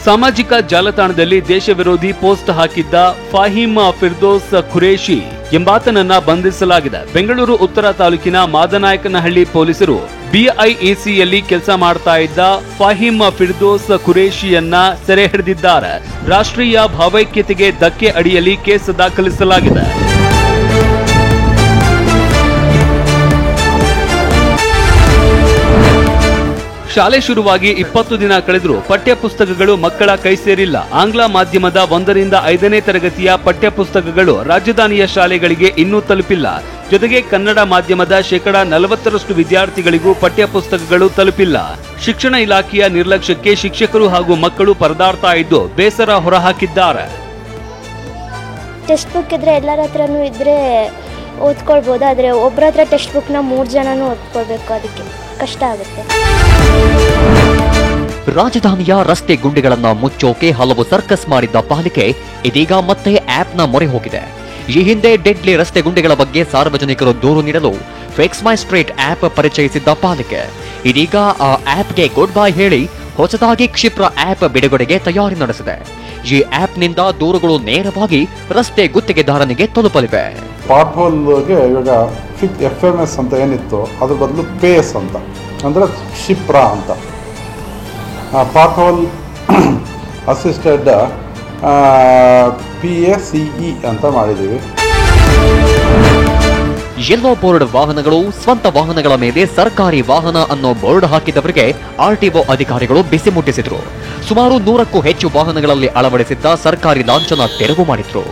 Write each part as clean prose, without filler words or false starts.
ಸಾಮಾಜಿಕ ಜಾಲತಾಣದಲ್ಲಿ ದೇಶ ವಿರೋಧಿ ಪೋಸ್ಟ್ ಹಾಕಿದ್ದ ಫಾಹಿಮ್ ಫಿರ್ದೋಸ್ ಖುರೇಶಿ ಎಂಬಾತನನ್ನ ಬಂಧಿಸಲಾಗಿದೆ. ಬೆಂಗಳೂರು ಉತ್ತರ ತಾಲೂಕಿನ ಮಾದನಾಯಕನಹಳ್ಳಿ ಪೊಲೀಸರು ಬಿಐಇಸಿಯಲ್ಲಿ ಕೆಲಸ ಮಾಡ್ತಾ ಇದ್ದ ಫಾಹಿಮ್ ಫಿರ್ದೋಸ್ ಖುರೇಶಿಯನ್ನ ಸೆರೆ ಹಿಡಿದಿದ್ದಾರೆ. ರಾಷ್ಟ್ರೀಯ ಭಾವೈಕ್ಯತೆಗೆ ಧಕ್ಕೆ ಅಡಿಯಲ್ಲಿ ಕೇಸ್ ದಾಖಲಿಸಲಾಗಿದೆ. ಶಾಲೆ ಶುರುವಾಗಿ 20 ದಿನ ಕಳೆದರೂ ಪಠ್ಯಪುಸ್ತಕಗಳು ಮಕ್ಕಳ ಕೈ ಸೇರಿಲ್ಲ. ಆಂಗ್ಲ ಮಾಧ್ಯಮದ 1ರಿಂದ 5ನೇ ತರಗತಿಯ ಪಠ್ಯಪುಸ್ತಕಗಳು ರಾಜಧಾನಿಯ ಶಾಲೆಗಳಿಗೆ ಇನ್ನೂ ತಲುಪಿಲ್ಲ. ಜೊತೆಗೆ ಕನ್ನಡ ಮಾಧ್ಯಮದ 40% ವಿದ್ಯಾರ್ಥಿಗಳಿಗೂ ಪಠ್ಯಪುಸ್ತಕಗಳು ತಲುಪಿಲ್ಲ. ಶಿಕ್ಷಣ ಇಲಾಖೆಯ ನಿರ್ಲಕ್ಷ್ಯಕ್ಕೆ ಶಿಕ್ಷಕರು ಹಾಗೂ ಮಕ್ಕಳು ಪರದಾಡ್ತಾ ಇದ್ದು ಬೇಸರ ಹೊರಹಾಕಿದ್ದಾರೆ. ಟೆಕ್ಸ್ಟ್ ಬುಕ್ ಇದ್ರೆ ಎಲ್ಲರ ಹತ್ರನೂ ಇದ್ರೆ ಓದ್ಕೊಳ್ಬೋದು, ಆದರೆ ಒಬ್ಬರ ಹತ್ರ ಟೆಕ್ಸ್ಟ್ ಬುಕ್ನ 3 ಜನನೂ ಓದ್ಕೊಳ್ಬೇಕು, ಅದಕ್ಕೆ ಕಷ್ಟ ಆಗುತ್ತೆ. ರಾಜಧಾನಿಯ ರಸ್ತೆ ಗುಂಡಿಗಳನ್ನು ಮುಚ್ಚೋಕೆ ಹಲವು ಸರ್ಕಸ್ ಮಾಡಿದ್ದ ಪಾಲಿಕೆ ಇದೀಗ ಮತ್ತೆ ಆಪ್ನ ಮೊರೆ ಹೋಗಿದೆ. ಈ ಹಿಂದೆ ಡೆಡ್ಲಿ ರಸ್ತೆ ಗುಂಡಿಗಳ ಬಗ್ಗೆ ಸಾರ್ವಜನಿಕರು ದೂರು ನೀಡಲು ಫಿಕ್ಸ್ ಮೈ ಸ್ಟ್ರೀಟ್ ಆಪ್ ಪರಿಚಯಿಸಿದ್ದ ಪಾಲಿಕೆ ಇದೀಗ ಆ ಆಪ್ಗೆ ಗುಡ್ ಬೈ ಹೇಳಿ ಹೊಸದಾಗಿ ಕ್ಷಿಪ್ರ ಆಪ್ ಬಿಡುಗಡೆಗೆ ತಯಾರಿ ನಡೆಸಿದೆ. ಈ ಆಪ್ನಿಂದ ದೂರುಗಳು ನೇರವಾಗಿ ರಸ್ತೆ ಗುತ್ತಿಗೆದಾರನಿಗೆ ತಲುಪಲಿವೆ. ಪಾಟ್ಹೋಲ್ಗೆ ಇವಾಗ FMS ಅಂತ ಏನಿತ್ತು ಅದ್ರ ಬದಲು ಪೇಸ್ ಅಂತ ಅಂದರೆ ಕ್ಷಿಪ್ರ ಅಂತ ಪಾಟ್ಹೋಲ್ ಅಸಿಸ್ಟೆಡ್ PACE ಅಂತ ಮಾಡಿದ್ದೀವಿ. ಯೆಲ್ಲೋ ಬೋರ್ಡ್ ವಾಹನಗಳು ಸ್ವಂತ ವಾಹನಗಳ ಮೇಲೆ ಸರ್ಕಾರಿ ವಾಹನ ಅನ್ನೋ ಬೋರ್ಡ್ ಹಾಕಿದವರಿಗೆ RTO ಅಧಿಕಾರಿಗಳು ಬಿಸಿ ಮುಟ್ಟಿಸಿದ್ರು. ಸುಮಾರು 100ಕ್ಕೂ ಹೆಚ್ಚು ವಾಹನಗಳಲ್ಲಿ ಅಳವಡಿಸಿದ್ದ ಸರ್ಕಾರಿ ಲಾಂಛನ ತೆರವು ಮಾಡಿದ್ರು.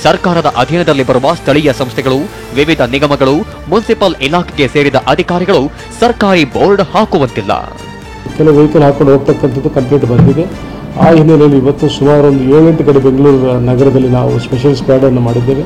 ಸರ್ಕಾರದ ಅಧೀನದಲ್ಲಿ ಬರುವ ಸ್ಥಳೀಯ ಸಂಸ್ಥೆಗಳು, ವಿವಿಧ ನಿಗಮಗಳು, ಮುನ್ಸಿಪಲ್ ಇಲಾಖೆಗೆ ಸೇರಿದ ಅಧಿಕಾರಿಗಳು ಸರ್ಕಾರಿ ಬೋರ್ಡ್ ಹಾಕುವಂತಿಲ್ಲ. ಕೆಲವು ವೆಹಿಕಲ್ ಹಾಕೊಂಡು ಹೋಗ್ತಕ್ಕಂಥದ್ದು ಕಂಪ್ಲೇಂಟ್ ಬಂದಿದೆ. ಆ ಹಿನ್ನೆಲೆಯಲ್ಲಿ ಇವತ್ತು ಸುಮಾರು ಒಂದು 7-8 ಕಡೆ ಬೆಂಗಳೂರು ನಗರದಲ್ಲಿ ನಾವು ಸ್ಪೆಷಲ್ ಸ್ಕ್ವಾಡ್ ಅನ್ನು ಮಾಡಿದ್ದೇವೆ.